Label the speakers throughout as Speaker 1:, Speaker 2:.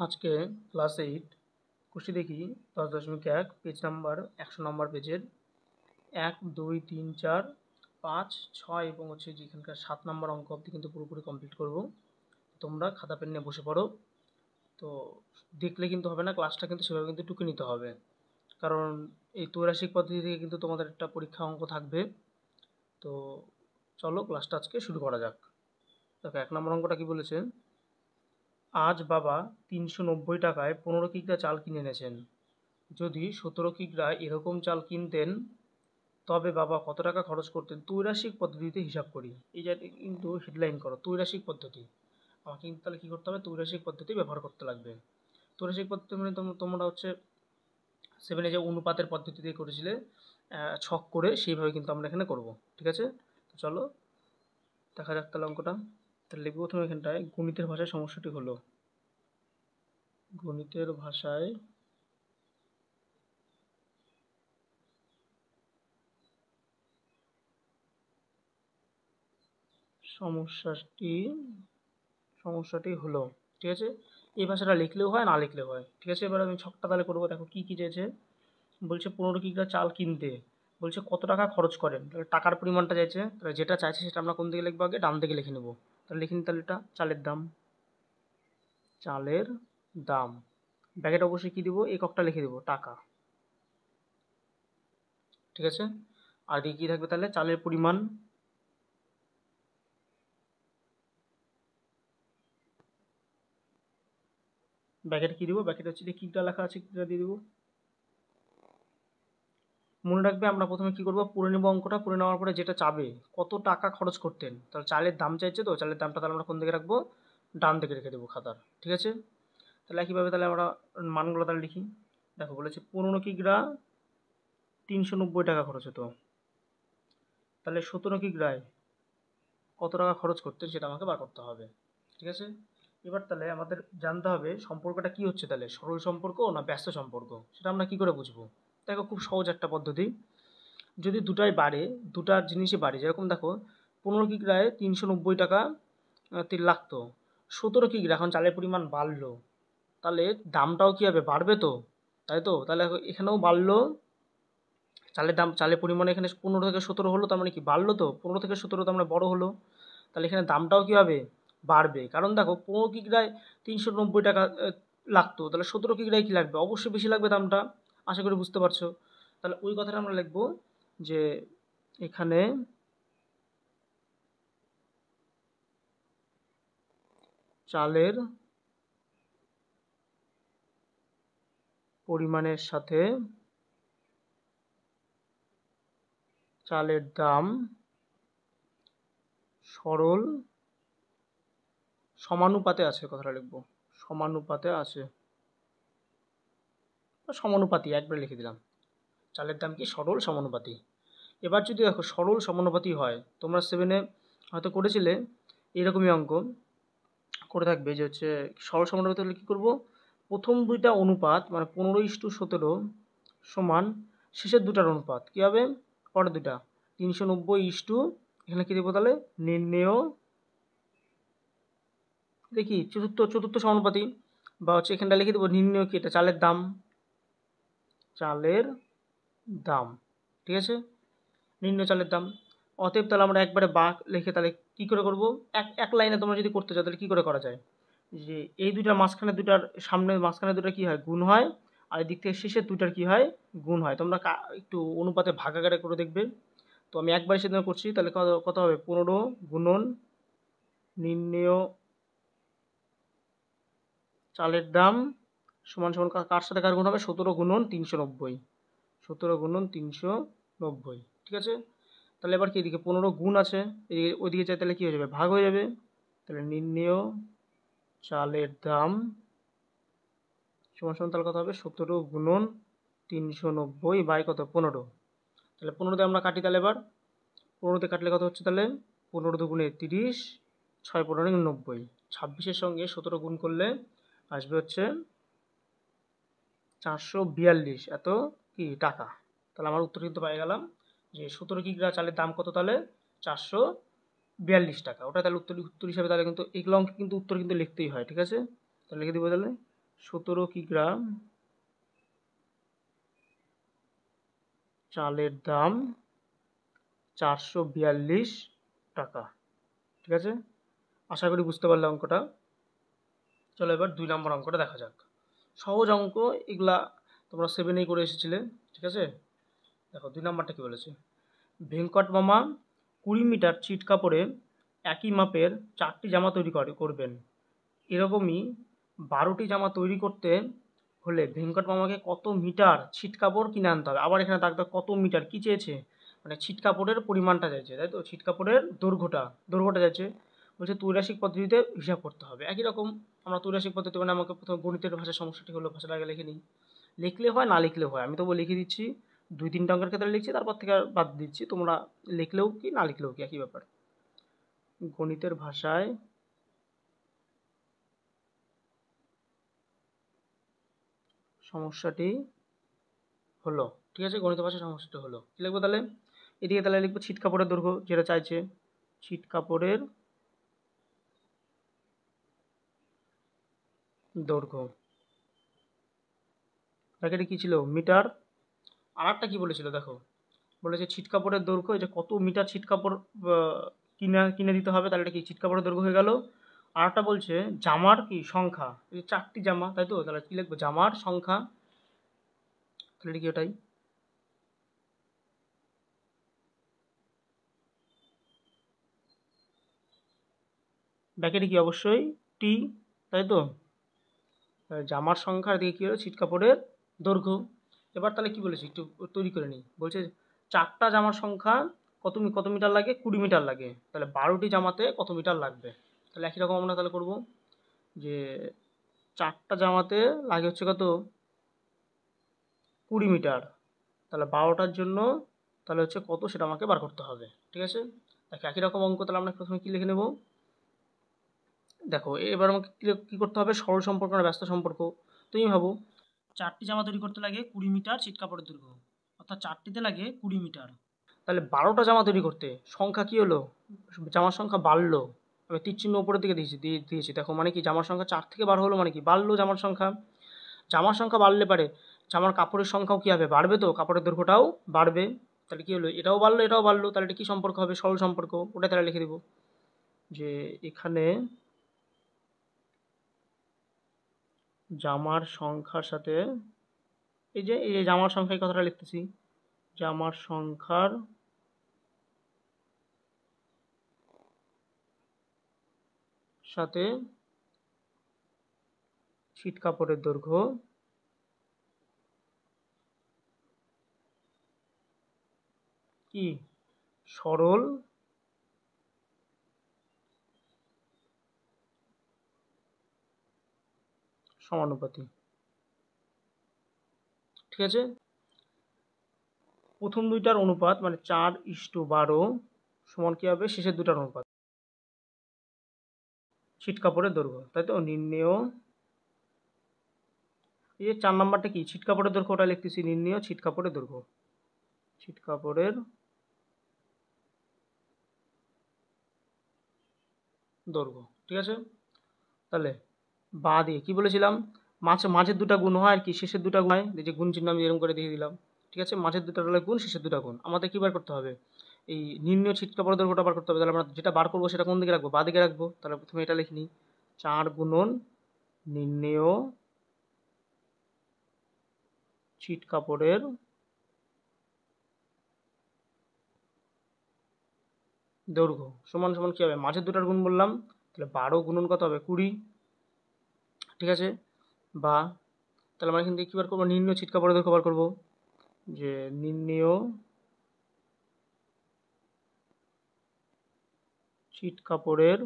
Speaker 1: আজকে ক্লাস 8 কুশি দেখি 10.1 পেজ নাম্বার 100 নম্বর পেজের 1 2 3 4 5 6 এবং হচ্ছে যেখানকার 7 নম্বর অঙ্ক অবধি কিন্তু পুরোপুরি কমপ্লিট করব। তোমরা খাতা পেন নিয়ে বসে পড়ো। তো দেখলে কিন্তু হবে না, ক্লাসটা কিন্তু সেভাবে কিন্তু টুকে নিতে হবে, কারণ এই ত্রৈরাশিক পদ্ধতি থেকে কিন্তু তোমাদের একটা পরীক্ষা অঙ্ক থাকবে। তো চলো ক্লাসটা আজকে শুরু করা যাক। দেখো 1 নম্বর অঙ্কটা কি বলেছে, আজ বাবা 390 টাকায় 15 কিগ্রা চাল কিনে এনেছেন। যদি 17 কিগ্রা এরকম চাল কিনতেন তবে বাবা কত টাকা খরচ করতেন। ত্রৈরাশিক পদ্ধতিতে হিসাব করি, এই যে কিন্তু হেডলাইন করো ত্রৈরাশিক পদ্ধতি। আমাকে কিন্তু তাহলে কী করতে হবে, ত্রৈরাশিক পদ্ধতি ব্যবহার করতে লাগবে। ত্রৈরাশিক পদ্ধতি মানে তোমরা হচ্ছে 7 যে অনুপাতের পদ্ধতিতে করেছিলে ছক করে, সেইভাবে কিন্তু আমরা এখানে করব। ঠিক আছে, তো চলো দেখা যাক তাহলে অঙ্কটা। তাহলে লিখব প্রথমে এখানটায় গণিতের ভাষায় সমস্যাটি হলো, গণিতের ভাষায় সমস্যাটি হলো। ঠিক আছে, এই ভাষাটা লিখলেও হয় না লিখলেও হয়। ঠিক আছে, এবার আমি ছকটা তাহলে করবো। দেখো কী কী চেয়েছে, বলছে 15 কিগ্রা চাল কিনতে, বলছে কত টাকা খরচ করেন। তাহলে টাকার পরিমাণটা চাইছে, তাহলে যেটা চাইছে সেটা আমরা কোন দিকে লিখবো, আগে ডান দিকে লিখে নেবো। তাহলে লিখে নিই, তাহলে এটা চালের দাম, চালের দাম। ব্যাকেট অবশ্যই কী দিব, এককটা লিখে দেবো টাকা। ঠিক আছে, আর দিকে কী থাকবে, তাহলে চালের পরিমাণ, ব্যাকেটে কী দিব, ব্যাকেটে হচ্ছে যে কিগ্রা লেখা আছে কিগ্রা দিয়ে দেবো। মনে রাখবে আমরা প্রথমে কী করবো, পড়ে নেবো অঙ্কটা, পড়ে নেওয়ার পরে যেটা চাবে কত টাকা খরচ করতেন, তাহলে চালের দাম চাইছে, তো চালের দামটা তাহলে আমরা কোন দিকে রাখবো, ডান দিকে রেখে দেবো খাতার। ঠিক আছে, তাহলে একইভাবে তাহলে আমরা মানগুলো তাহলে লিখি। দেখো বলেছে 15 কিগ্রা 390 টাকা খরচ হতো, তাহলে 17 কিগ্রায় কত টাকা খরচ করতেন সেটা আমাকে বার করতে হবে। ঠিক আছে, এবার তাহলে আমাদের জানতে হবে সম্পর্কটা কি হচ্ছে, তাহলে সরল সম্পর্ক না ব্যস্ত সম্পর্ক, সেটা আমরা কি করে বুঝবো। দেখো খুব সহজ একটা পদ্ধতি, যদি দুটাই বাড়ে, দুটার জিনিসই বাড়ে, যেরকম দেখো 15 কিগ্রায় 390 টাকা তেল লাগতো, 17 কিগ্রা এখন চালের পরিমাণ বাড়লো, তাহলে দামটাও কী হবে, বাড়বে তো, তাই তো। তাহলে এখানেও বাড়লো চালের দাম, চালের পরিমাণ এখানে 15 থেকে 17 হলো, তার মানে কি বাড়লো তো, 15 থেকে 17 তার মানে বড় হলো, তাহলে এখানে দামটাও কী হবে, বাড়বে। কারণ দেখো 15 কিগ্রায় 390 টাকা লাগতো, তাহলে 17 কিগ্রায় কী লাগবে, অবশ্যই বেশি লাগবে দামটা। আশা করি বুঝতে পারছো। তাহলে ওই কথাটা আমরা লিখবো যে এখানে চালের পরিমাণের সাথে চালের দাম সরল সমানুপাতে আছে, কথাটা লিখবো সমানুপাতে আছে, সমানুপাতি একবারে লিখে দিলাম, চালের দাম কি সরল সমানুপাতি। এবার যদি দেখো সরল সমানুপাতি হয়, তোমরা 7-এ হয়তো করেছিলে এরকমই অঙ্ক করে থাকবে, যে হচ্ছে সরল সমানুপাতি হলে কী করবো, প্রথম দুইটা অনুপাত মানে 15:17 সমান শেষের দুটার অনুপাত কী হবে, পরের দুটা 390 এখানে কী দেবো, তাহলে নির্ণেয় দেখি চতুর্থ সমানুপাতি, বা হচ্ছে এখানটা লিখে দেবো নির্ণেয় কি, এটা চালের দাম, চালের দাম। ঠিক আছে, নির্ণয় চালের দাম। অতএব তাহলে আমরা একবারে বাঁক লিখে তাহলে কী করে করবো, এক লাইনে তোমরা যদি করতে চাও তাহলে কী করে করা যায়, যে এই দুটার মাঝখানে দুটার সামনে মাঝখানে দুটা কী হয়, গুণ হয়, আর এদিক থেকে শেষের দুটার কী হয়, গুণ হয়। তোমরা একটু অনুপাতে ভাগাকারে করে দেখবে। তো আমি একবারে সেদিন করছি, তাহলে কত হবে, 15 গুণন নির্ণেয় চালের দাম সমান সমান কার সাথে কার গুণ হবে, 17 গুণন 390, 17 গুণন 390। ঠিক আছে, তাহলে এবার কি এদিকে 15 গুণ আছে, এদিকে ওইদিকে চাই, তাহলে কী হয়ে যাবে, ভাগ হয়ে যাবে। তাহলে নির্ণেয় চালের দাম সমান সমান তাহলে কত হবে, 17 গুণন 390 বাই কত, 15। তাহলে 15তে আমরা কাটি, তাহলে এবার 15তে কাটলে কত হচ্ছে, তাহলে 15 দুগুণে 30, 6 15 90, 26-এর সঙ্গে 17 গুণ করলে আসবে হচ্ছে 442 এত কি টাকা। তাহলে আমার উত্তর কিন্তু পেয়ে গেলাম যে 17 কিগ্রা চালের দাম কত, তাহলে 442 টাকা। ওটা তাহলে উত্তর হিসাবে তাহলে কিন্তু এগুলো অঙ্ক কিন্তু উত্তর কিন্তু লিখতেই হয়। ঠিক আছে, তাহলে লিখে দিব তাহলে 17 কিগ্রা চালের দাম 442 টাকা। ঠিক আছে, আশা করি বুঝতে পারলে অঙ্কটা। চলো এবার 2 নম্বর অঙ্কটা দেখা যাক। সহজ অঙ্ক এগুলা, তোমরা 7এই করে এসেছিলে। ঠিক আছে, দেখো 2 নম্বরটা কি বলেছে। ভেঙ্কট মামা 20 মিটার ছিট কাপড়ে একই মাপের 4টি জামা তৈরি করবেন। এরকমই 12টি জামা তৈরি করতে হলে ভেঙ্কট মামাকে কত মিটার ছিট কাপড় কিনে আনতে হবে। আবার এখানে দাগ কত মিটার কি চেয়েছে, মানে ছিট কাপড়ের পরিমাণটা চাইছে, তাই তো, ছিট কাপড়ের দৈর্ঘ্যটা চাইছে। বলছে ত্রৈরাশিক পদ্ধতিতে হিসাব করতে হবে। একই রকম আমরা ত্রৈরাশিক পদ্ধতি, মানে আমাকে প্রথমে গণিতের ভাষার সমস্যাটি হলো, ভাষাটা আগে লিখে নিই। লিখলে হয় না লিখলেও হয়, আমি তবু লিখে দিচ্ছি। 2-3টা অঙ্কের ক্ষেত্রে লিখছি, তারপর থেকে আর বাদ দিচ্ছি। তোমরা লিখলেও কি না লিখলেও কি একই ব্যাপার। গণিতের ভাষায় সমস্যাটি হলো, ঠিক আছে, গণিত ভাষায় সমস্যাটি হলো। কি লিখবো তাহলে, এদিকে তাহলে লিখবো ছিট কাপড়ের দৈর্ঘ্য যেটা চাইছে, ছিট কাপড়ের দৈর্ঘ্য, ব্র্যাকেটে কি ছিল মিটার। আর একটা কি বলেছিল দেখো, বলেছে ছিট কাপড়ের দৈর্ঘ্য, এই যে কত মিটার ছিট কাপড় কিনে দিতে হবে, তাহলে এটা কি ছিট কাপড়ের দৈর্ঘ্য হয়ে গেল। আর একটা বলছে জামার কি সংখ্যা, এই যে 4টি জামা, তাই তো, তাহলে কি লিখবো জামার সংখ্যা, তাহলে এটা কি ওটাই। ব্র্যাকেটে কি অবশ্যই টি, তাই তো, জামার সংখ্যা, এদিকে কী হলো ছিট কাপড়ের দৈর্ঘ্য। এবার তাহলে কি বলেছি একটু তৈরি করে নিই। বলছে 4টা জামার সংখ্যা কত মিটার লাগে, 20 মিটার লাগে, তাহলে 12টি জামাতে কত মিটার লাগবে। তাহলে একই রকম আমরা তাহলে করব যে 4টা জামাতে লাগে হচ্ছে কত 20 মিটার, তাহলে 12টার জন্য তাহলে হচ্ছে কত সেটা আমাকে বার করতে হবে। ঠিক আছে, দেখো একই রকম অঙ্ক, তাহলে আমরা প্রথমে কী লিখে নেব। দেখো এবার আমাকে কী করতে হবে, সরল সম্পর্ক না ব্যস্ত সম্পর্ক। তুমি ভাবো 4টি জামা তৈরি করতে লাগে 20 মিটার ছিট কাপড়ের দৈর্ঘ্য, অর্থাৎ 4টিতে লাগে 20 মিটার। তাহলে 12টা জামা তৈরি করতে সংখ্যা কি হলো, জামার সংখ্যা বাড়লো। আমি তীর চিহ্ন উপরের দিকে দিয়েছি দেখো, মানে কি জামার সংখ্যা 4 থেকে 12 হলো, মানে কি বাড়লো জামার সংখ্যা। জামার সংখ্যা বাড়লে পারে জামার কাপড়ের সংখ্যাও কী হবে, বাড়বে, তো কাপড়ের দৈর্ঘ্যটাও বাড়বে। তাহলে কী হলো, এটাও বাড়লো, তাহলে এটা কী সম্পর্ক হবে, সরল সম্পর্ক। ওটা তাহলে লিখে দেবো যে এখানে জামার সংখ্যার সাথে, এই যে জামার সংখ্যা, এই কথাটা লিখতেছি, জামার সংখ্যার সাথে ছিট কাপড়ের দৈর্ঘ্য কি সরল সমানুপাতি। ঠিক আছে, প্রথম দুইটার অনুপাত মানে 4:12 সমান কী হবে, শেষের দুটার অনুপাত ছিট কাপড়ের দৈর্ঘ্য, তাই তো। নির্ণেয়, এই যে 4 নাম্বারটা কি ছিট কাপড়ের দৈর্ঘ্য, ওটা লিখতেছি নির্ণেয় ছিট কাপড়ের দৈর্ঘ্য, ছিট কাপড়ের দৈর্ঘ্য। ঠিক আছে, তাহলে বা দিয়ে কী বলেছিলাম, মাঝের দুটা গুণ হয় আর কি শেষের দুটা গুণ হয়, এই যে গুণ চিহ্ন আমি এরকম করে দিয়ে দিলাম। ঠিক আছে, মাঝের দুটা হলে গুণ, শেষের দুটা গুণ। আমাদের কী বার করতে হবে, এই নির্ণয় ছিট কাপড়ের দৈর্ঘ্যটা বার করতে হবে। তাহলে আমরা যেটা বার করবো সেটা কোন দিকে রাখবো, বা দিকে রাখবো। তাহলে প্রথমে এটা লিখে নিই, 4 গুণন নির্ণেয় ছিট কাপড়ের দৈর্ঘ্য সমান সমান কী হবে, মাঝের দুটার গুণ বললাম, তাহলে 12 গুণন কত হবে 20। ঠিক আছে, বা তাহলে আমরা এখান থেকে কী বার করবো, নির্ণেয় ছিট কাপড়ের দৈর্ঘ্য বার করবো, যে নির্ণেয় ছিট কাপড়ের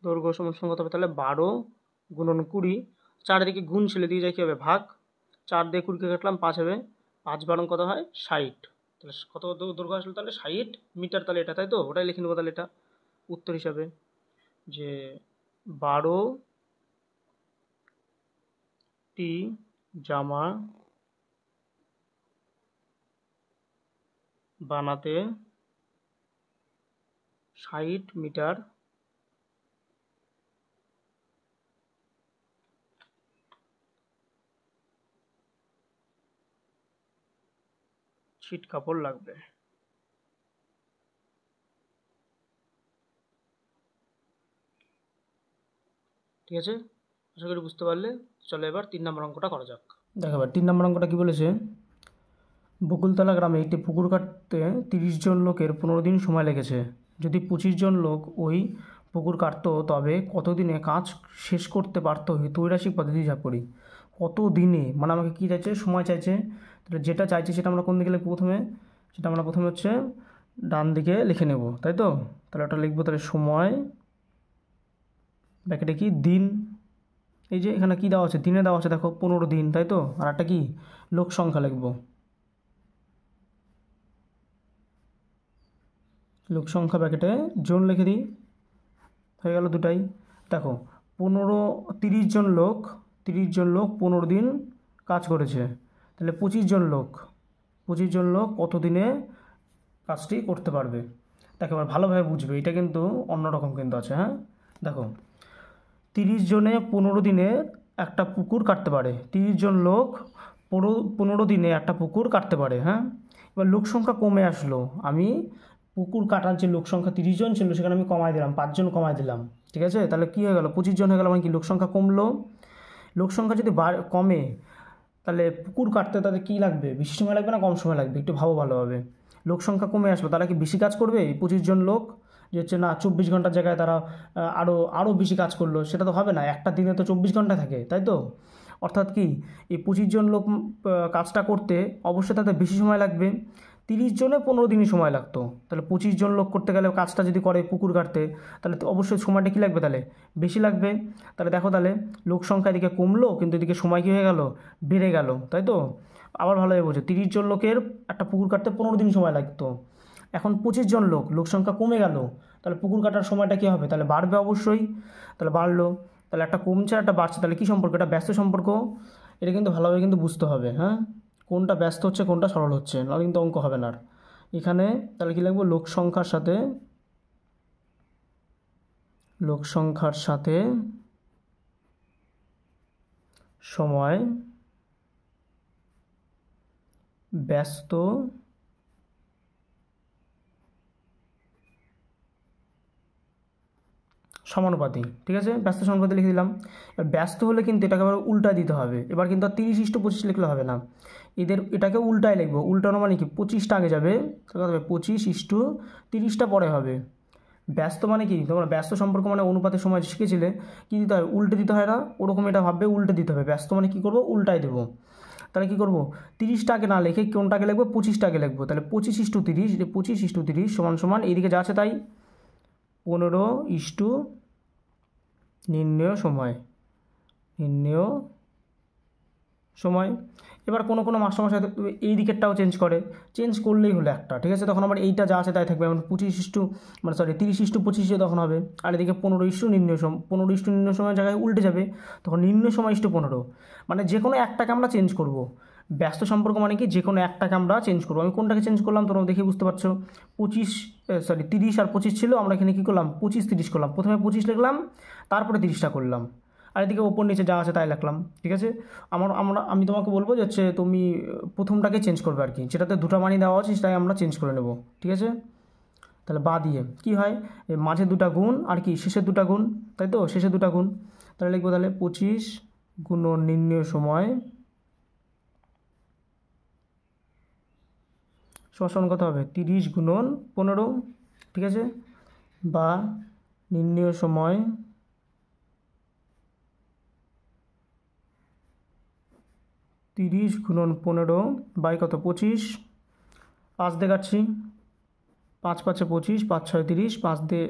Speaker 1: দৈর্ঘ্য সমান সমান কত হবে, তাহলে 12 গুণন 20, চারিদিকে গুণ ছিল দিয়ে যায় কী হবে ভাগ, 4 দিয়ে 20কে কাটলাম 5 হবে, 5 কত হয় 60। তাহলে কত দৈর্ঘ্য আসলো তাহলে 60 মিটার, তাহলে এটা, তাই তো, ওটাই লিখে নেবো তাহলে এটা উত্তর হিসাবে, যে 12টি জামা বানাতে 60 মিটার ছিট কাপড় লাগবে। ঠিক আছে, আশা করি বুঝতে পারলে। চলো এবার 3 নম্বর অঙ্কটা করা যাক। দেখো এবার 3 নম্বর অঙ্কটা কী বলেছে, বকুলতলা গ্রামে একটি পুকুর কাটতে 30 জন লোকের 15 দিন সময় লেগেছে। যদি 25 জন লোক ওই পুকুর কাটতো তবে কত দিনে কাজ শেষ করতে পারতো ঐরাসিক পদ্ধতি হিসাব করি। কত দিনে মানে আমাকে কী চাইছে, সময় চাইছে। তাহলে যেটা চাইছে সেটা আমরা কোন দিকে লিখবো প্রথমে, সেটা আমরা প্রথমে হচ্ছে ডান দিকে লিখে নেব, তাই তো। তাহলে ওটা লিখবো, তাহলে সময় ব্যাকেটে কি দিন, এই যে এখানে কী দেওয়া আছে, দিনে দেওয়া আছে দেখো 15 দিন, তাই তো। আর একটা কি লোক সংখ্যা লিখবো, লোক সংখ্যা ব্যাকেটে জন লিখে দিই, হয়ে গেল দুটাই। দেখো 30 জন লোক 15 দিন কাজ করেছে, তাহলে 25 জন লোক কত দিনে কাজটি করতে পারবে। দেখো এবার ভালোভাবে বুঝবে, এটা কিন্তু অন্যরকম কিন্তু আছে। হ্যাঁ দেখো 30 জনে 15 দিনে একটা পুকুর কাটতে পারে, 30 জন লোক 15 দিনে একটা পুকুর কাটতে পারে। হ্যাঁ এবার লোক সংখ্যা কমে আসলো, আমি পুকুর কাটার যে লোক সংখ্যা 30 জন ছিল সেখানে আমি কমাই দিলাম, 5 জন কমাই দিলাম। ঠিক আছে, তাহলে কী হয়ে গেল, 25 জন হয়ে গেল, মানে কি লোক সংখ্যা কমলো। লোক সংখ্যা যদি কমে তাহলে পুকুর কাটতে তাদের কী লাগবে, বেশি সময় লাগবে না কম সময় লাগবে, একটু ভাবো ভালোভাবে। লোক সংখ্যা কমে আসলো, তারা কি বেশি কাজ করবে? এই 25 জন লোক যে হচ্ছে না 24 ঘন্টার জায়গায় তারা আরও বেশি কাজ করলো, সেটা তো হবে না। একটা দিনে তো 24 ঘন্টা থাকে, তাই তো। অর্থাৎ কি এই 25 জন লোক কাজটা করতে অবশ্যই তাদের বেশি সময় লাগবে। 30 জনে 15 দিনই সময় লাগতো, তাহলে 25 জন লোক করতে গেলে কাজটা যদি করে পুকুর কাটতে, তাহলে তো অবশ্যই সময়টা কী লাগবে, তাহলে বেশি লাগবে। তাহলে দেখো তাহলে লোক সংখ্যা এদিকে কমলো কিন্তু এদিকে সময় কী হয়ে গেল, বেড়ে গেল, তাই তো। আবার ভালোভাবে বোঝো, 30 জন লোকের একটা পুকুর কাটতে 15 দিন সময় লাগতো, এখন 25 জন লোক সংখ্যা কমে গেল, তাহলে পুকুর কাটার সময়টা কী হবে, তাহলে বাড়বে অবশ্যই। তাহলে বাড়লো, তাহলে একটা কমছে আর একটা বাড়ছে, তাহলে কী সম্পর্ক, এটা ব্যস্ত সম্পর্ক। এটা কিন্তু ভালোভাবে কিন্তু বুঝতে হবে। হ্যাঁ কোনটা ব্যস্ত হচ্ছে কোনটা সরল হচ্ছে, নাহলে কিন্তু অঙ্ক হবে না। এখানে তাহলে কী লিখবো, লোক সংখ্যার সাথে সময় ব্যস্ত সমানুপাতি। ঠিক আছে, ব্যস্ত সমানুপাতি লিখে দিলাম। এবার ব্যস্ত হলে কিন্তু এটাকে আবার উল্টা দিতে হবে, এবার কিন্তু আর 30:25 লিখলে হবে না, এটাকে উল্টায় লিখবো। উল্টানো মানে কি, 25টা আগে যাবে, তাহলে হবে 25:30টা পরে হবে। ব্যস্ত মানে কি, তোমরা ব্যস্ত সম্পর্ক মানে অনুপাতের সময় শিখেছিলে, কী দিতে হয়, উল্টে দিতে হয় না, ওরকম এটা ভাববে, উল্টে দিতে হবে। ব্যস্ত মানে কী করবো, উল্টায় দেবো। তাহলে কী করবো, 30টা আগে না লিখে কোনটাকে লিখবো, 25টা আগে লিখবো। তাহলে 25:30, 25:30 সমান এইদিকে যা আছে তাই 15 নির্ণেয় সময়। এবার কোনো মাস্টারমশাই এই দিকেরটাও চেঞ্জ করলেই হলো একটা। ঠিক আছে, তখন আবার এইটা যা আছে তাই থাকবে, মানে 30:25 তখন হবে। আর এদিকে 15 নির্ণয় সময়ের জায়গায় উল্টে যাবে, তখন নির্ণয় সময় 15। মানে যে কোনো একটাকে আমরা চেঞ্জ করব। ব্যস্ত সম্পর্ক মানে কি, যে কোনো একটাকে আমরা চেঞ্জ করবো। আমি কোনটাকে চেঞ্জ করলাম তোমরা দেখে বুঝতে পারছো, 30 আর 25 ছিল, আমরা এখানে কী করলাম, 25-30 করলাম। প্রথমে 25 লিখলাম, তারপরে 30টা করলাম, আর এদিকে ওপর নিচে যা আছে তাই লিখলাম। ঠিক আছে, আমি তোমাকে বলবো যে হচ্ছে তুমি প্রথমটাকে চেঞ্জ করবে আর কি, যেটাতে দুটো মানই দেওয়া আছে সেটাই আমরা চেঞ্জ করে নেব। ঠিক আছে, তাহলে বা দিয়ে কী হয়, মাঝে দুটা গুণ আর কি শেষের দুটা গুণ, তাই তো, শেষের দুটা গুণ। তাহলে লিখবো তাহলে 25 গুণন নির্ণয় সময় সমান কত হবে, 30 গুণন 15। ঠিক আছে, বা নির্ণয় সময় 30 গুণন 15 বাই কত, 25। 5 দিয়ে কাটছি, 5×5 = 25, 5×6 = 30, 5 দিয়ে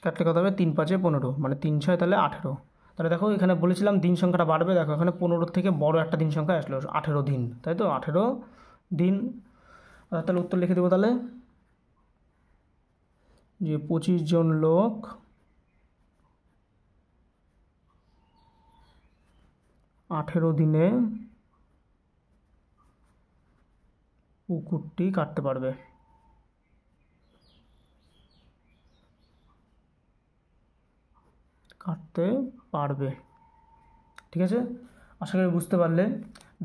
Speaker 1: কাটলে কত হবে, 3×5 = 15, মানে 3×6 তাহলে 18। তাহলে দেখো এখানে বলেছিলাম দিন সংখ্যাটা বাড়বে, দেখো এখানে 15 থেকে বড় একটা দিন সংখ্যা আসলো 18 দিন, তাই তো, 18 দিন। তাহলে উত্তর লিখে দেবো তাহলে, যে 25 জন লোক 18 দিনে পুকুরটি কাটতে পারবে। কাটতে পারবে। ঠিক আছে, আশা করি বুঝতে পারলে।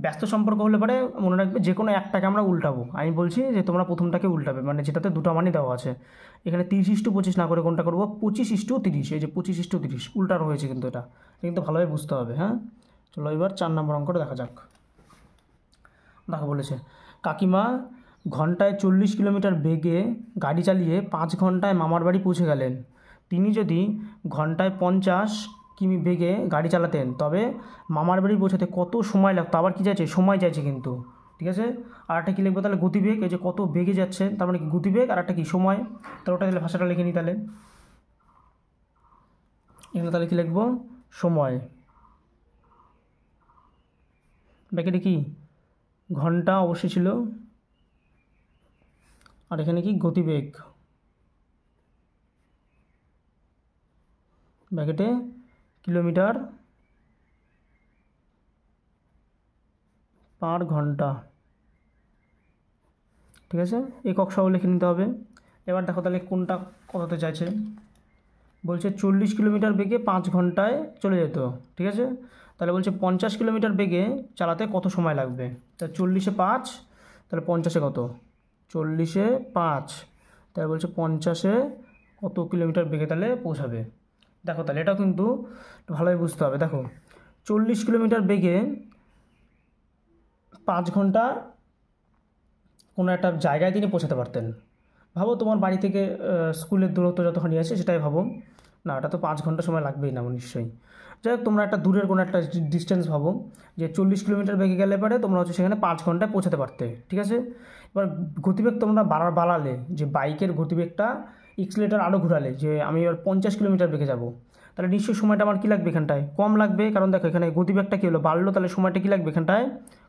Speaker 1: ব্যস্ত সম্পর্ক হলে পরে মনে রাখবে যে কোনো একটাকে আমরা উল্টাবো। আমি বলছি যে তোমরা প্রথমটাকে উল্টাবে, মানে যেটাতে দুটো মানই দেওয়া আছে। এখানে 30:25 না করে কোনটা করবো, 25:30। এই যে 25:30 উল্টার হয়েছে, কিন্তু এটা কিন্তু ভালোভাবে বুঝতে হবে। হ্যাঁ, চলো এবার 4 নম্বর অঙ্কটা দেখা যাক। দেখো বলেছে, কাকিমা ঘন্টায় 40 কিলোমিটার বেগে গাড়ি চালিয়ে 5 ঘন্টায় মামার বাড়ি পৌঁছে গেলেন। তিনি যদি ঘন্টায় 50 কিমি বেগে গাড়ি চালাতেন তবে মামার বাড়ি পৌঁছাতে কত সময় লাগতো। আবার কী চাইছে, সময় চাইছে কিন্তু। ঠিক আছে, আর একটা কী লিখবো তাহলে, গতিবেগ। এই যে কত বেগে যাচ্ছে, তার মানে কি গতিবেগ, আর একটা কি সময়। তাহলে ওটা তাহলে ভাষাটা লিখে নিই। তাহলে এখানে তাহলে কী লিখবো, সময়। ব্যাকেটে কি ঘন্টা অবশ্যই ছিল, আর এখানে কি গতিবেগ, ব্যাকেটে কিলোমিটার পার ঘন্টা। ঠিক আছে, একক সহ লিখে নিতে হবে। এবার দেখো তাহলে কোনটা কততে চাইছে। বলছে 40 কিলোমিটার বেগে 5 ঘন্টায় চলে যেত। ঠিক আছে, তাহলে বলছে 50 কিলোমিটার বেগে চালাতে কত সময় লাগবে। তা 40-এ 5, তাহলে 50-এ কত, 40-এ 5, তাহলে বলছে 50-এ কত কিলোমিটার বেগে তাহলে পৌঁছাবে। দেখো তাহলে এটাও কিন্তু ভালোই বুঝতে হবে। দেখো 40 কিলোমিটার বেগে 5 ঘন্টা কোনো একটা জায়গায় তিনি পৌঁছাতে পারতেন। ভাবো তোমার বাড়ি থেকে স্কুলের দূরত্ব যতখানি আছে সেটাই ভাবো। না, ওটা তো 5 ঘন্টা সময় লাগবেই না নিশ্চয়ই। যাই হোক, তোমরা একটা দূরের কোনো একটা ডিস্টেন্স ভাবো, যে 40 কিলোমিটার বেগে গেলে পরে তোমরা হচ্ছে সেখানে 5 ঘন্টায় পৌঁছাতে পারতে। ঠিক আছে, এবার গতিবেগ তোমরা বাড়ালে, যে বাইকের গতিবেগটা এক্সিলারেটর আরও ঘোরালে, যে আমি এবার 50 কিলোমিটার বেগে যাব, তাহলে নিশ্চয়ই সময়টা আমার কী লাগবে এখানটায়, কম লাগবে। কারণ দেখো এখানে গতিবেগটা কী হলো, বাড়লো, তাহলে সময়টা কী লাগবে এখানটায়,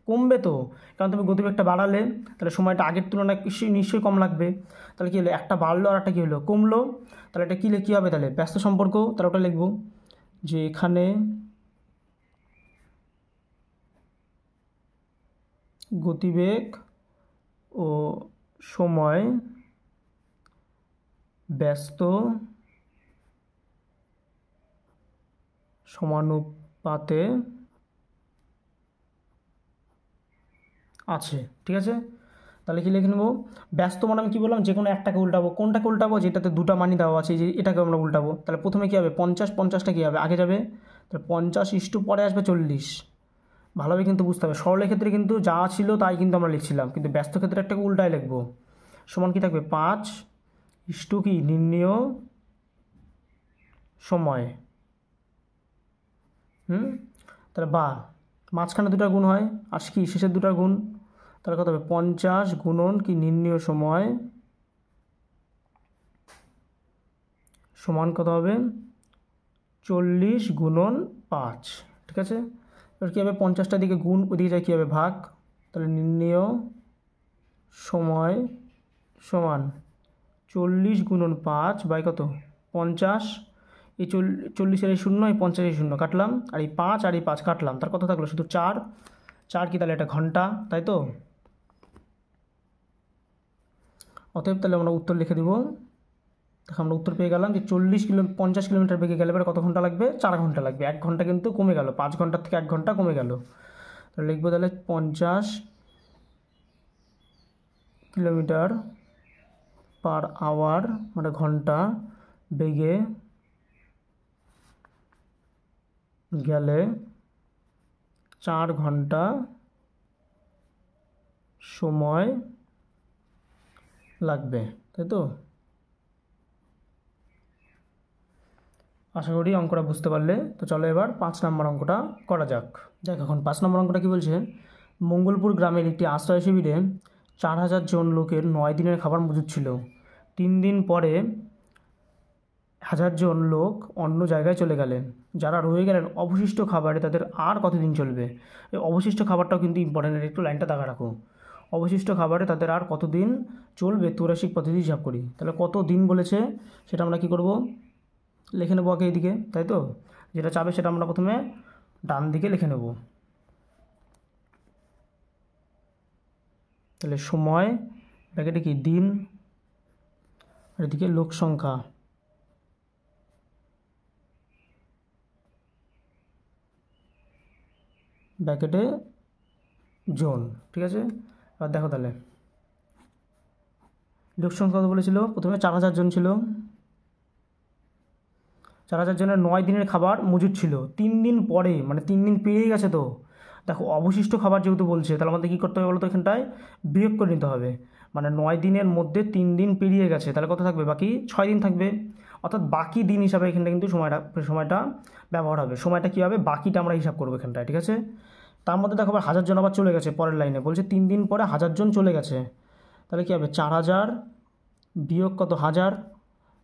Speaker 1: কমবে তো। কারণ তুমি গতিবেগটা বাড়ালে তাহলে সময়টা আগের তুলনায় নিশ্চয়ই কম লাগবে। তাহলে কী হলো, একটা বাড়লো আর একটা কী হলো, কমলো। তাহলে এটা কী হবে, তাহলে ব্যস্ত সম্পর্ক। তাহলে ওটা লিখবো যে এখানে গতিবেগ ও সময় ব্যস্ত সমানুপাতে আছে। ঠিক আছে, তাহলে কি লিখে নেবো, ব্যস্ত মানে আমি কী বললাম, যে কোনো একটাকে উল্টাবো। কোনটাকে উল্টাবো, যেটাতে দুটো মানই দেওয়া আছে, যে এটাকে আমরা উল্টাবো। তাহলে প্রথমে কী হবে, 50-50টা কী হবে, আগে যাবে। তাহলে 50 ইস্টু পরে আসবে 40। ভালোভাবে কিন্তু বুঝতে হবে। সরলের ক্ষেত্রে কিন্তু যা ছিল তাই কিন্তু আমরা লিখছিলাম, কিন্তু ব্যস্ত ক্ষেত্রে একটাকে উল্টায় লিখবো। সমান কী থাকবে, 5 ইস্টু কি নির্ণেয় সময়। তাহলে বা মাঝখানে দুটার গুণ হয়, আর কি শেষের দুটার গুণ। তাহলে কত হবে, 50 গুণন কি নির্ণেয় সময় সমান কত হবে, 40 গুণন 5। ঠিক আছে, এবার কী হবে, 50টার দিকে গুণ, ওদিকে যায় কী হবে, ভাগ। তাহলে নির্ণেয় সময় সমান 40 গুণন 5 বাই কত, 50। এই 40-এর এই 0, এই 50-এর এই 0 কাটলাম, আর এই 5 আর এই 5 কাটলাম, তার কত থাকলো, শুধু 4। 4 কি তাহলে এটা ঘন্টা, তাই তো। অতএব তাহলে আমরা উত্তর লিখে দেবো। দেখো আমরা উত্তর পেয়ে গেলাম যে 50 কিলোমিটার বেগে গেলে পরে কত ঘন্টা লাগবে, 4 ঘন্টা লাগবে। 1 ঘন্টা কিন্তু কমে গেল, 5 ঘন্টার থেকে 1 ঘন্টা কমে গেল। তাহলে লিখবো তাহলে 50 কিলোমিটার পার আওয়ার মানে ঘন্টা বেগে গেলে 4 ঘন্টা সময় লাগবে, তাই তো। আশা করি অঙ্কটা বুঝতে পারলে। তো চলো এবার 5 নম্বর অঙ্কটা করা যাক। দেখ এখন 5 নম্বর অঙ্কটা কী বলছে, মঙ্গলপুর গ্রামের একটি আশ্রয় শিবিরে 4000 জন লোকের 9 দিনের খাবার মজুদ ছিল। 3 দিন পরে 1000 জন লোক অন্য জায়গায় চলে গেলেন। যারা রয়ে গেলেন অবশিষ্ট খাবারে তাদের আর কতদিন চলবে। এই অবশিষ্ট খাবারটাও কিন্তু ইম্পর্টেন্ট, একটু লাইনটা দেখা রাখো। অবশিষ্ট খাবারে তাদের আর কতদিন চলবে, ত্রৈমাসিক পদ্ধতি হিসাব করি। তাহলে কত দিন বলেছে সেটা আমরা কী করব, লিখে নেবো আগে এইদিকে, তাই তো। যেটা চাবে সেটা আমরা প্রথমে ডান দিকে লিখে নেব। তাহলে সময় ব্র্যাকেটে কি দিন, আর এদিকে লোক সংখ্যা। ব্র্যাকেটে জন, ঠিক আছে। আর দেখো তাহলে লোক সংখ্যা কত বলেছিল, প্রথমে 4000 জন ছিল, 4000 জনের 9 দিনের খাবার মজুদ ছিল। 3 দিন পরে মানে 3 দিন পেরিয়ে গেছে, তো দেখো অবশিষ্ট খাবার যেহেতু বলছে তাহলে আমাদের কী করতে হবে বলো তো, এখানটায় বিয়োগ করে নিতে হবে। মানে 9 দিনের মধ্যে 3 দিন পেরিয়ে গেছে, তাহলে কত থাকবে, বাকি 6 দিন থাকবে। অর্থাৎ বাকি দিন হিসাবে এখানটা কিন্তু সময়টা ব্যবহার হবে। সময়টা কী হবে, বাকিটা আমরা হিসাব করবো এখানটায়, ঠিক আছে। তার মধ্যে দেখো আবার 1000 জন আবার চলে গেছে পরের লাইনে, বলছে 3 দিন পরে 1000 জন চলে গেছে, তাহলে কী হবে 4000 বিয়োগ কত 1000,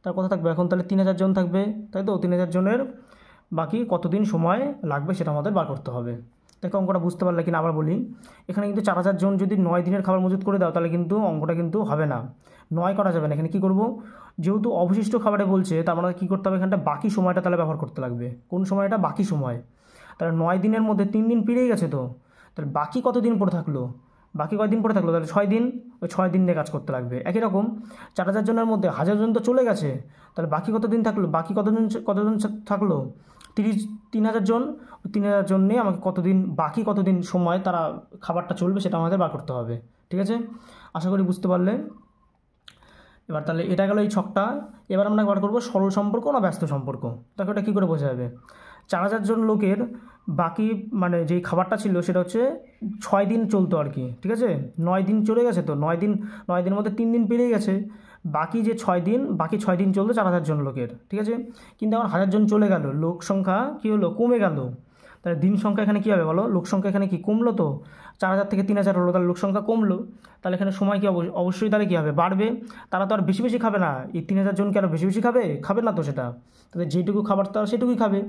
Speaker 1: তার কথা থাকবে এখন তাহলে 3000 জন থাকবে, তাই তো। 3000 জনের বাকি কতদিন সময় লাগবে সেটা আমাদের বার করতে হবে। দেখো অঙ্কটা বুঝতে পারলে কিনা আবার বলি, এখানে কিন্তু 4000 জন যদি 9 দিনের খাবার মজুত করে দাও তাহলে কিন্তু অঙ্কটা কিন্তু হবে না, 9 করা যাবে না। এখানে কী করবো, যেহেতু অবশিষ্ট খাবারে বলছে তার মানে কী করতে হবে, এখানটা বাকি সময়টা তাহলে ব্যবহার করতে লাগবে। কোন সময়টা, বাকি সময়। তাহলে 9 দিনের মধ্যে 3 দিন পেরিয়ে গেছে, তো তাহলে বাকি কত দিন পরে থাকলো, বাকি কয়দিন পরে থাকলো, তাহলে 6 দিন, ওই 6 দিন নিয়ে কাজ করতে লাগবে। একই রকম 4000 জনের মধ্যে 1000 জন তো চলে গেছে, তাহলে বাকি কত দিন থাকলো, বাকি কতজন থাকলো 3000 জন, 3000 জন নিয়ে আমাকে কতদিন, বাকি কতদিন সময় তারা খাবারটা চলবে সেটা আমাদের বার করতে হবে, ঠিক আছে। আশা করি বুঝতে পারলে। এবার তাহলে এটা গেল এই ছকটা। এবার আমরা বার করবো সরল সম্পর্ক না ব্যস্ত সম্পর্ক। দেখো এটা কী করে বোঝা যাবে, 4000 জন লোকের বাকি মানে যেই খাবারটা ছিল সেটা হচ্ছে 6 দিন চলতো আর কি, ঠিক আছে। 9 দিন চলে গেছে, তো 9 দিনের মধ্যে 3 দিন পেরিয়ে গেছে, বাকি যে 6 দিন, বাকি 6 দিন চলতো 4000 জন লোকের, ঠিক আছে। কিন্তু এখন 1000 জন চলে গেল, লোক সংখ্যা কী হলো, কমে গেল। তাহলে দিন সংখ্যা এখানে কী হবে বলো, লোক সংখ্যা এখানে কি কমলো, তো 4000 থেকে 3000 হলো, তাহলে লোক সংখ্যা কমলো। তাহলে এখানে সময় কি অবশ্যই তাহলে কী হবে, বাড়বে। তারা তো আর বেশি বেশি খাবে না, এই 3000 জনকে আরও বেশি বেশি খাবে না তো সেটা, তাদের যেটুকু খাবার তারা সেটুকুই খাবে।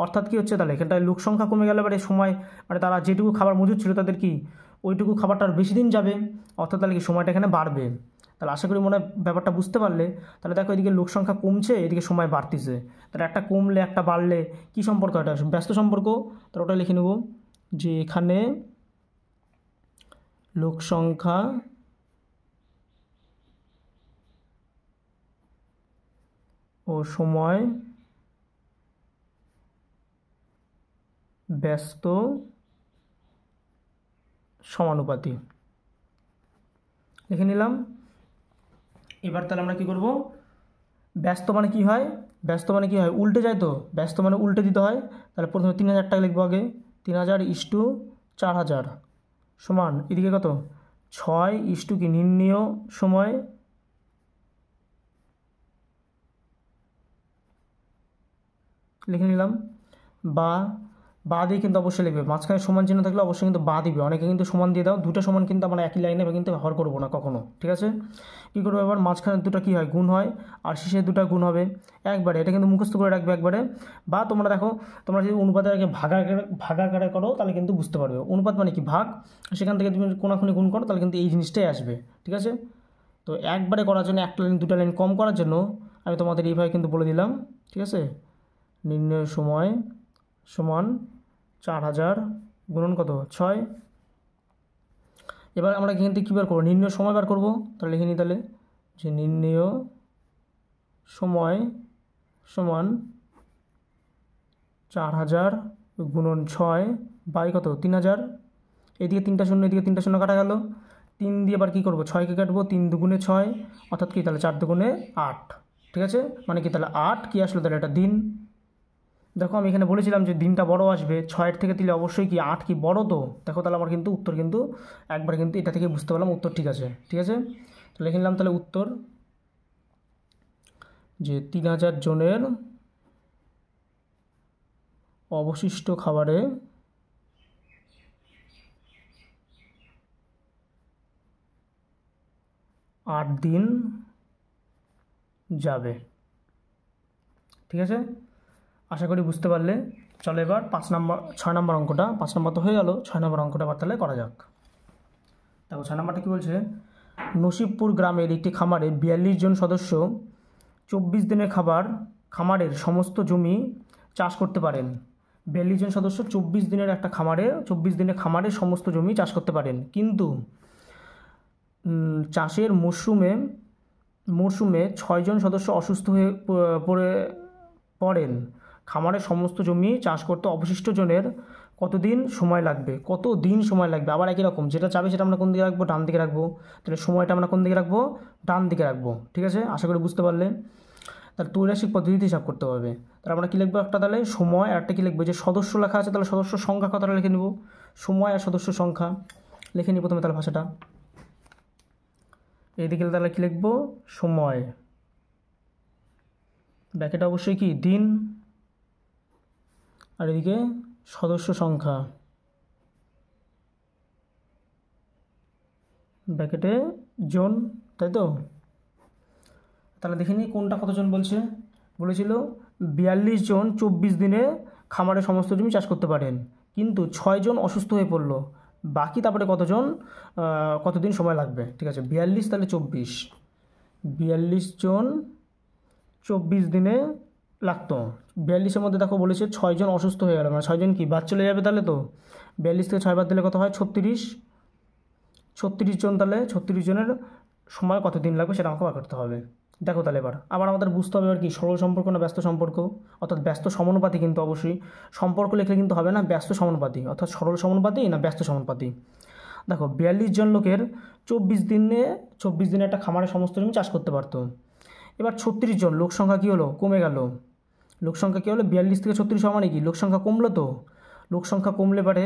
Speaker 1: অর্থাৎ কী হচ্ছে, তাহলে এখানটায় লোক সংখ্যা কমে গেলে এবারে সময় মানে তারা যেটুকু খাবার মজুদ ছিল তাদের কি ওইটুকু খাবারটা আর বেশি দিন যাবে, অর্থাৎ তাহলে কি সময়টা এখানে বাড়বে। তাহলে আশা করি মনে হয় ব্যাপারটা বুঝতে পারলে। তাহলে দেখো এদিকে লোক সংখ্যা কমছে, এদিকে সময় বাড়তিছে, তাহলে একটা কমলে একটা বাড়লে কী সম্পর্ক, এটা ব্যস্ত সম্পর্ক। তাহলে ওটা লিখে নেব যে এখানে লোক সংখ্যা ও সময় ব্যস্ত সমানুপাতি লিখে নিলাম। এবার তাহলে আমরা কী করব, ব্যস্ত মানে কি হয়, ব্যস্ত মানে কি হয় উল্টে যায়, তো ব্যস্ত মানে উল্টে দিতে হয়। তাহলে প্রথমে 3000 টাকা লিখবো আগে, 3000 * 4000 সমান এদিকে কত 6 কি নির্ণেয় সময় লিখে নিলাম। বা দিয়ে কিন্তু অবশ্যই লিখবে, মাঝখানে সমান চিহ্ন থাকলে অবশ্যই কিন্তু বা দিবে। অনেকে কিন্তু সমান দিয়ে দাও, দুটো সমান কিন্তু আমরা একই লাইনে কিন্তু ব্যবহার করবো না কখনো, ঠিক আছে। কী করবো এবার, মাঝখানে দুটো কী হয় গুণ হয়, আর শেষে দুটো গুণ হবে একবারে। এটা কিন্তু মুখস্থ করে রাখবে একবারে। বা তোমরা দেখো, তোমরা যদি অনুপাতের আগে ভাগাকারে করো তাহলে কিন্তু বুঝতে পারবে। অনুপাত মানে কি ভাগ, সেখান থেকে তুমি কোনাকুনি গুণ করো তাহলে কিন্তু এই জিনিসটাই আসবে, ঠিক আছে। তো একবারে করার জন্য একটা লাইন দুটো লাইন কম করার জন্য আমি তোমাদের এইভাবে কিন্তু বলে দিলাম, ঠিক আছে। নির্ণয় সময় সমান 4000 গুণন কত 6। এবার আমরা এখান থেকে কী বার করবো, নির্ণয় সময় বার করবো। তাহলে লিখে নিই তাহলে যে নির্ণয় সময় সমান 4000 গুণন 6 বাই কত 3000। এদিকে 3টা শূন্য, এদিকে 3টা শূন্য কাটা গেল। 3 দিয়ে এবার কী করবো, 6কে কাটবো, 3 দুগুণে 6 অর্থাৎ কি তাহলে 4 দুগুণে 8, ঠিক আছে। মানে কি তাহলে 8 কী আসলো, তাহলে এটা দিন। দেখো আমি এখানে বলেছিলাম যে দিনটা বড় আসবে, 6 থেকে দিলে অবশ্যই কি 8 কি বড়, তো দেখো তাহলে আমার কিন্তু উত্তর কিন্তু একবার কিন্তু এটা থেকে বুঝতে পারলাম উত্তর ঠিক আছে, ঠিক আছে। তো লিখে নিলাম তাহলে উত্তর যে 3000 জনের অবশিষ্ট খাবারে 8 দিন যাবে, ঠিক আছে। আশা করি বুঝতে পারলে। চলো এবার 6 নম্বর অঙ্কটা, 5 নম্বর তো হয়ে গেল, 6 নম্বর অঙ্কটা আবার তাহলে করা যাক। দেখো 6 নম্বরটা কী বলছে, নসিবপুর গ্রামের একটি খামারে 42 জন সদস্য 24 দিনের খামারের সমস্ত জমি চাষ করতে পারেন। 42 জন সদস্য 24 দিনের একটা খামারে 24 দিনের খামারের সমস্ত জমি চাষ করতে পারেন, কিন্তু চাষের মরশুমে 6 জন সদস্য অসুস্থ হয়ে পড়েন। খামারের সমস্ত জমি চাষ করতে অবশিষ্ট জনের কতদিন সময় লাগবে, কতদিন সময় লাগবে। আবার একই রকম, যেটা চাবে সেটা আমরা কোন দিকে রাখবো, ডান দিকে রাখবো। তাহলে সময়টা আমরা কোন দিকে রাখবো, ডান দিকে রাখবো। ঠিক আছে, আশা করি বুঝতে পারলে। তাহলে ত্রৈরাশিক পদ্ধতিতে হিসাব করতে হবে। তাহলে আমরা কী লিখবো, একটা তাহলে সময়, আর একটা কী লিখবো, যে সদস্য লেখা আছে তাহলে সদস্য সংখ্যা কথাটা লিখে নিব, সময় আর সদস্য সংখ্যা লিখে নিই প্রথমে। তাহলে ভাষাটা এইদিকে তাহলে কী লিখবো, সময়, ব্যাকেটা অবশ্যই কি দিন, আর এদিকে সদস্য সংখ্যা, ব্যাকেটে জন, তাই তো। তাহলে দেখে নিই কোনটা কতজন বলছে। বলেছিল 42 জন 24 দিনে খামারে সমস্ত জমি চাষ করতে পারেন, কিন্তু 6 জন অসুস্থ হয়ে পড়লো, বাকি তারপরে কতজন, কতদিন সময় লাগবে। ঠিক আছে, 42 তাহলে 24, 42 জন 24 দিনে লাগতো। 42-এর মধ্যে দেখো বলেছে 6 জন অসুস্থ হয়ে গেল, মানে 6 জন কি বাদ চলে যাবে, তাহলে তো 42 থেকে 6 বাদ দিলে কত হয়, 36, 36 জন। তাহলে 36 জনের সময় কতদিন লাগবে সেটা আমাকে বার করতে হবে। দেখো তাহলে আবার আমাদের বুঝতে হবে এবার কি, সরল সম্পর্ক না ব্যস্ত সম্পর্ক, অর্থাৎ ব্যস্ত সমানুপাতি, কিন্তু অবশ্যই সম্পর্ক লিখলে কিন্তু হবে না, ব্যস্ত সমানুপাতি, অর্থাৎ সরল সমানুপাতি না ব্যস্ত সমানুপাতি। দেখো 42 জন লোকের 24 দিনে একটা খামারে সমস্ত জমি চাষ করতে পারতো। এবার 36 জন, লোক সংখ্যা কী হলো, কমে গেল। লোক সংখ্যা কী হলো, 42 থেকে 36 হওয়া মানে কি, লোক সংখ্যা কমলো তো। লোক সংখ্যা কমলে পারে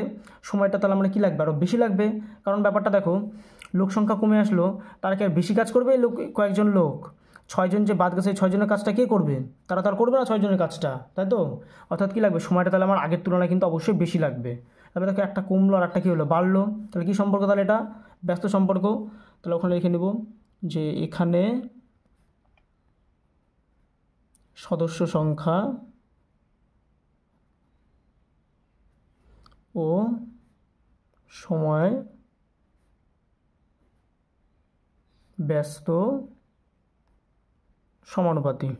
Speaker 1: সময়টা তাহলে আমরা কী লাগবে, আরও বেশি লাগবে। কারণ ব্যাপারটা দেখো, লোক সংখ্যা কমে আসলো, তারা কি আর বেশি কাজ করবে, লোক কয়েকজন লোক, 6 জন যে বাদ গেছে, 6 জনের কাজটা কে করবে, তারা তো আর করবে না 6 জনের কাজটা, তাই তো। অর্থাৎ কী লাগবে, সময়টা তাহলে আমার আগের তুলনায় কিন্তু অবশ্যই বেশি লাগবে। তাহলে দেখো একটা কমলো আর একটা কী হলো, বাড়লো। তাহলে কী সম্পর্ক, তাহলে এটা ব্যস্ত সম্পর্ক। তাহলে ওখানে লিখে নেব যে এখানে সদস্য সংখ্যা ও সময় ব্যস্ত সমানুপাতি।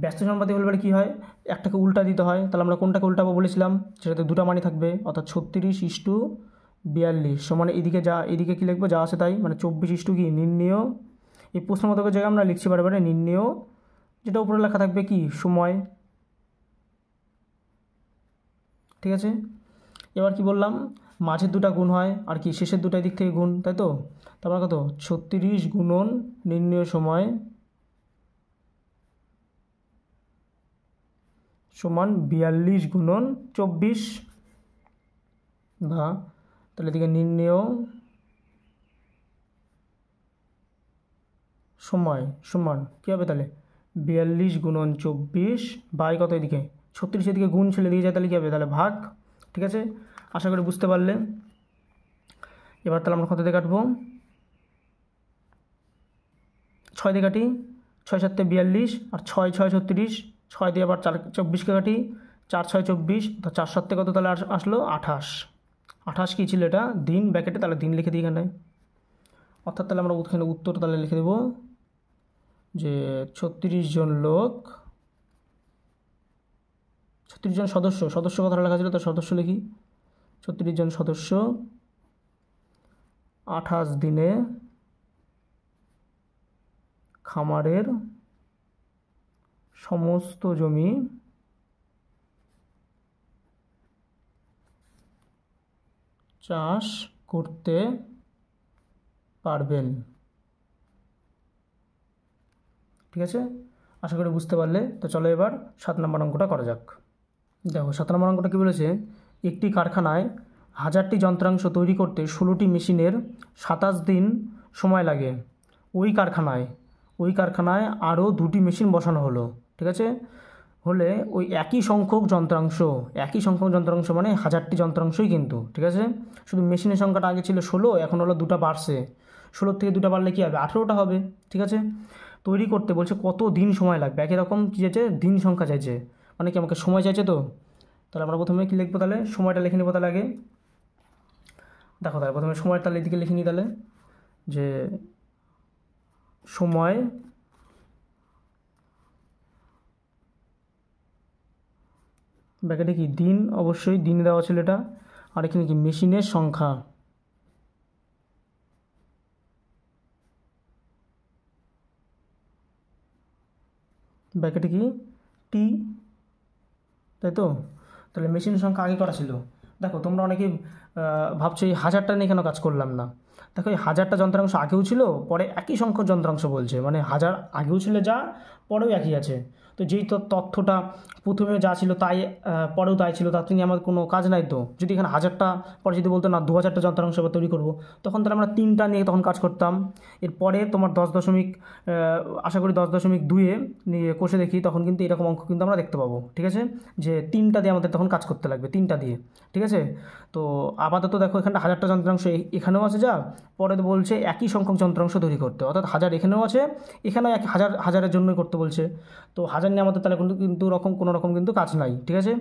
Speaker 1: ব্যস্ত সমানুপাতি বললে কী হয়, একটাকে উল্টা দিতে হয়। তাহলে আমরা কোনটাকে উল্টাবো বলেছিলাম, সেটাতে দুটো মানই থাকবে, অর্থাৎ 36:42 সমান এদিকে যা, এদিকে কী লিখবো, যা আছে তাই, মানে 24 কি নির্ণেয়, এই প্রশ্ন মতো জায়গায় আমরা লিখছি বারে নির্ণেয়, যেটা উপরে লেখা থাকবে কি সময়। ঠিক আছে, এবার কি বললাম, মাঝের দুটা গুণ হয় আর কি শেষের দুটা দিক থেকে গুণ, তাই তো। তারপর কত, 36 গুণন নির্ণেয় সময় সমান 42 গুণন 24, বা তাহলে এদিকে নির্ণেয় সময় সমান কী হবে, তাহলে 42 গুণন 24 বাই কত, এদিকে 36, এদিকে গুণ ছেলে দিয়ে যায়, তাহলে কী হবে, তাহলে ভাগ। ঠিক আছে, আশা করি বুঝতে পারলে। এবার তাহলে আমরা কত দিয়ে কাটবো, 6 দিয়ে কাটি, 6 7 42, আর 6 6 36, 6 দিয়ে আবার 4 24কে কাটি, 4 6 24, তো 4 7 কত তাহলে আসলো 28। 28 কী ছিল এটা, দিন, ব্যাকেটে তাহলে দিন লিখে দিই এখানে। অর্থাৎ তাহলে আমরা এখানে উত্তর তাহলে লিখে দেবো যে 36 জন লোক, 36 জন সদস্য কথাটা লেখা ছিল, তো সদস্য লিখি, 36 জন সদস্য 28 দিনে খামারের সমস্ত জমি চাষ করতে পারবেন। ঠিক আছে, আশা করি বুঝতে পারলে। তো চলো এবার 7 নম্বর অঙ্কটা করা যাক। দেখো 7 নম্বর অঙ্কটা কী বলেছে, একটি কারখানায় 1000টি যন্ত্রাংশ তৈরি করতে 16টি মেশিনের 27 দিন সময় লাগে। ওই কারখানায় আরও 2টি মেশিন বসানো হলো। ঠিক আছে, হলে ওই একই সংখ্যক যন্ত্রাংশ মানে 1000টি যন্ত্রাংশই কিন্তু। ঠিক আছে, শুধু মেশিনের সংখ্যাটা আগে ছিল 16, এখন হলো 2টা বাড়ছে, 16 থেকে 2টা বাড়লে কী হবে, 18টা হবে। ঠিক আছে, তৈরি করতে বলছে কত দিন সময় লাগবে, একই রকম কী চাইছে, দিন সংখ্যা চাইছে, মানে কি আমাকে সময় চাইছে তো। তাহলে আমরা প্রথমে কী লিখবো, তাহলে সময়টা লিখে নেবো। তাহলে আগে দেখো, তাহলে প্রথমে সময়টা তাহলে এদিকে লিখে নিই, তাহলে যে সময় ব্যাকেটে কি দিন, অবশ্যই দিন দেওয়া ছিল এটা, আর এখানে কি মেশিনের সংখ্যা, ব্যাকেটে কি টি, তাই তো। তাহলে মেশিনের সংখ্যা আগে করা ছিল। দেখো তোমরা অনেকেই ভাবছো এই 1000টা নিয়ে কেন কাজ করলাম না। দেখো এই 1000টা যন্ত্রাংশ আগেও ছিল, পরে একই সংখ্যক যন্ত্রাংশ বলছে, মানে 1000 আগেও ছিল যা, পরেও একই আছে। তো যেই তথ্যটা প্রথমে যা ছিল তাই পরেও তাই ছিল, তার নিয়ে আমাদের কোনো কাজ নাই। তো যদি এখানে 1000টা পরে যদি বলতো না 2000টা যন্ত্রাংশ এবার তৈরি করবো, তখন তাহলে আমরা 3টা নিয়ে তখন কাজ করতাম। এরপরে তোমার 10 দশমিক আশা করি 10.2-এ নিয়ে কষে দেখি, তখন কিন্তু এরকম অঙ্ক কিন্তু আমরা দেখতে পাবো। ঠিক আছে, যে 3টা দিয়ে আমাদের তখন কাজ করতে লাগবে, 3টা দিয়ে। ঠিক আছে, তো আপাতত দেখো এখানটা 1000টা যন্ত্রাংশ এখানেও আছে যা, পরে বলছে একই সংখ্যক যন্ত্রাংশ তৈরি করতে, অর্থাৎ 1000 এখানেও আছে, এখানেও হাজারের জন্যই করতে বলছে। তো 1000 নিয়ে আমাদের তাহলে কিন্তু কোনো রকম কিন্তু কাজ নাই। ঠিক আছে,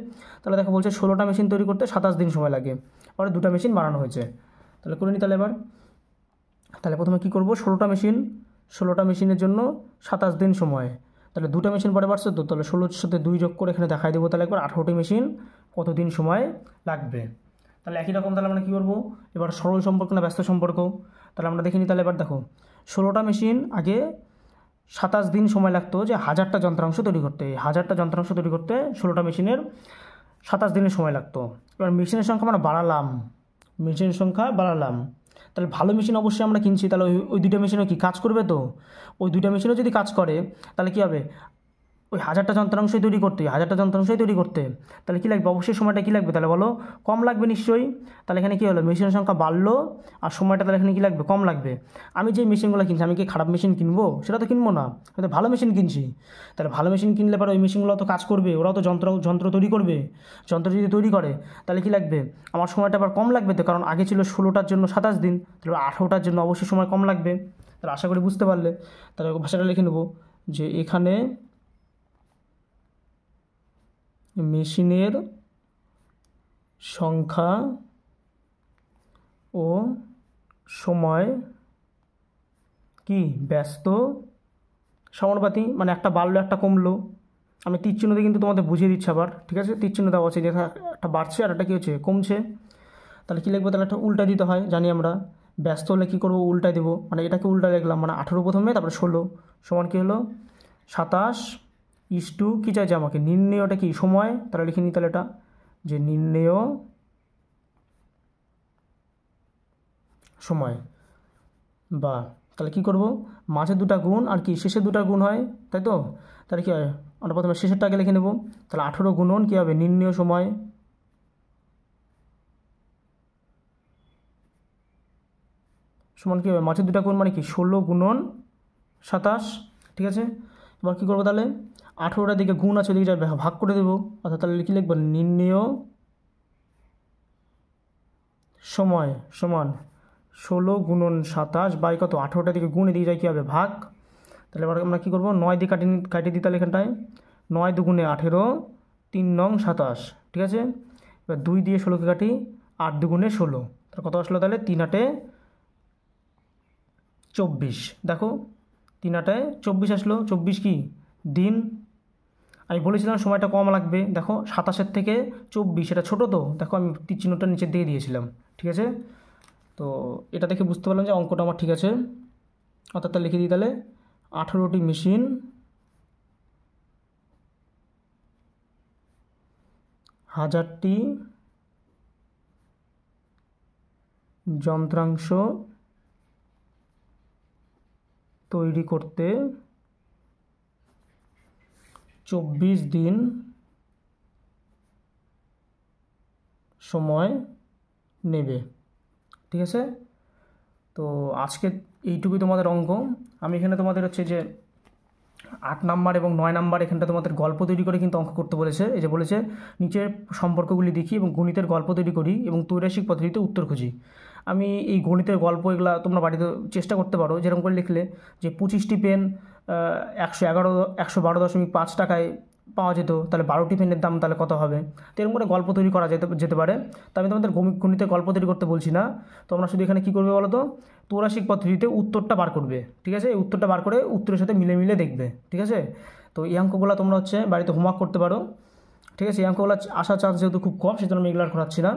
Speaker 1: তাহলে দেখো বলছে 16টা মেশিন তৈরি করতে 27 দিন সময় লাগে, পরে 2টা মেশিন বানানো হয়েছে। তাহলে করে নিই তাহলে এবার। তাহলে প্রথমে কী করবো, 16টা মেশিনের জন্য 27 দিন সময়, তাহলে 2টা মেশিন পরে বাড়ছে তো, তাহলে 16-র সাথে 2 যোগ করে এখানে দেখাই দেবো, তাহলে একবার 18টি মেশিন কত দিন সময় লাগবে। তাহলে একই রকম তাহলে আমরা কী করবো, এবার সরল সম্পর্ক না ব্যস্ত সম্পর্ক, তাহলে আমরা দেখিনি। তাহলে এবার দেখো 16টা মেশিন আগে 27 দিন সময় লাগতো যে 1000টা যন্ত্রাংশ তৈরি করতে, 1000টা যন্ত্রাংশ তৈরি করতে 16টা মেশিনের 27 দিনের সময় লাগতো। এবার মেশিনের সংখ্যা আমরা বাড়ালাম, তাহলে ভালো মেশিন অবশ্যই আমরা কিনছি, তাহলে ওই 2টা মেশিনও কি কাজ করবে। তো ওই 2টা মেশিনও যদি কাজ করে তাহলে কী হবে, ওই 1000টা যন্ত্রাংশই তৈরি করতে তাহলে কী লাগবে, অবশ্যই সময়টা কী লাগবে তাহলে বলো, কম লাগবে নিশ্চয়ই। তাহলে এখানে কী হলো, মেশিনের সংখ্যা বাড়লো আর সময়টা তাহলে এখানে কী লাগবে, কম লাগবে। আমি যে মেশিনগুলো কিনছি, আমি কি খারাপ মেশিন কিনবো, সেটা তো কিনবো না, হয়তো ভালো মেশিন কিনছি। তাহলে ভালো মেশিন কিনলে পরে ওই মেশিনগুলো তো কাজ করবে, ওরাও তো যন্ত্র তৈরি করবে। যন্ত্র যদি তৈরি করে তাহলে কী লাগবে, আমার সময়টা আবার কম লাগবে তো, কারণ আগে ছিল 16টার জন্য 27 দিন, তাহলে 18টার জন্য অবশ্যই সময় কম লাগবে। তাহলে আশা করি বুঝতে পারলে। তাহলে ভাষাটা লিখে নেব যে এখানে মেশিনের সংখ্যা ও সময় কি ব্যস্ত সমানুপাতি, মানে একটা বাড়লো একটা কমলো। আমি তীর চিহ্ন দিয়ে কিন্তু তোমাদের বুঝিয়ে দিচ্ছি আবার। ঠিক আছে, তীর চিহ্ন দেওয়া আছে, যে একটা বাড়ছে আর একটা কী হচ্ছে, কমছে। তাহলে কী লিখবো, তাহলে একটা উল্টা দিতে হয় জানি আমরা। ব্যস্ত হলে কী করবো, উল্টায় দেবো, মানে এটাকে উল্টা লিখলাম, মানে 18 প্রথমে, তারপরে 16 সমান কী হলো 27 কী চাইছে আমাকে, নির্ণেয়টা কি সময়, তাহলে লিখে নিই তাহলে এটা, যে নির্ণেয় সময়। বা তাহলে কী করবো, মাঝে 2টা গুণ আর কি শেষে 2টা গুণ হয়, তাই তো। তাহলে কী হয়, আমরা প্রথমে শেষেরটাকে লিখে নেব, তাহলে 18 গুণন কী হবে, নির্ণেয় সময় সমান কী হবে, মাঝে 2টা গুণ মানে কি 16 গুণন 27। ঠিক আছে, এবার কী করবো, তাহলে 18টার দিকে গুণ আছে, ওদিকে যাবে ভাগ করে দেবো, অর্থাৎ তাহলে কী লিখবো, নির্ণেয় সময় সমান 16 গুণন 27 বাই কত, 18টার দিকে গুণ, এদিকে যায় কী হবে ভাগ। তাহলে এবার আমরা কী করবো, 9 দিয়ে কাটিয়ে দিই, তাহলে এখানটায় 9 দুগুণে 18, 3 নং 27। ঠিক আছে, এবার 2 দিয়ে 16কে কাটি, 8 দুগুণে 16, তাহলে কত আসলো, তাহলে 3 8 24। দেখো 3 8 24 আসলো, 24 কি দিন। আমি বলেছিলাম সময়টা কম লাগবে, দেখো 27-এর থেকে 24 এটা ছোটো, তো দেখো আমি তীর চিহ্নটা নিচে দিয়ে দিয়েছিলাম। ঠিক আছে, তো এটা দেখে বুঝতে পারলাম যে অঙ্কটা আমার ঠিক আছে। অর্থাৎ লিখে দিই তাহলে 18টি মেশিন 1000টি যন্ত্রাংশ তৈরি করতে 24 দিন সময় নেবে। ঠিক আছে, তো আজকে এইটুকুই তোমাদের অঙ্ক। আমি এখানে তোমাদের হচ্ছে যে 8 নাম্বার এবং 9 নাম্বার এখানটা তোমাদের গল্প তৈরি করে কিন্তু অঙ্ক করতে বলেছে। এই যে বলেছে নিচের সম্পর্কগুলি দেখি এবং গণিতের গল্প তৈরি করি এবং ত্রৈরাশিক পদ্ধতিতে উত্তর খুঁজি। আমি এই গণিতের গল্প এগুলা তোমরা বাড়িতে চেষ্টা করতে পারো, যেরকম করে লিখলে যে 25টি পেন 112.5 টাকায় পাওয়া যেত, তাহলে 12টি পেনের দাম তাহলে কত হবে, তো এরকম করে গল্প তৈরি করা যেতে পারে। তো আমি তোমাদের গণিতের গল্প তৈরি করতে বলছি না, তোমরা শুধু এখানে কী করবে বলো তো, ত্রৈরাশিক পদ্ধতিতে উত্তরটা বার করবে। ঠিক আছে, এই উত্তরটা বার করে উত্তরের সাথে মিলে দেখবে। ঠিক আছে, তো এই অঙ্কগুলো তোমরা হচ্ছে বাড়িতে হোমওয়ার্ক করতে পারো। ঠিক আছে, এই অঙ্কগুলো আসার চান্স যেহেতু খুব কম, সেজন্য আমি এগুলো আর করাচ্ছি না।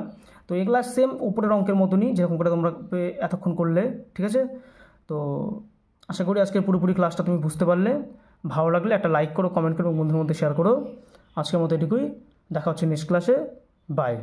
Speaker 1: তো এগুলা সেম উপরের অঙ্কের মতনই, যেরকম করে তোমরা এতক্ষণ করলে। ঠিক আছে, তো আশা করি আজকের পুরোপুরি ক্লাসটা তুমি বুঝতে পারলে। ভালো লাগলে একটা লাইক করো, কমেন্ট করো, বন্ধুদের মধ্যে শেয়ার করো। আজকের মতো এটুকুই, দেখা হচ্ছে নেক্সট ক্লাসে। বাই।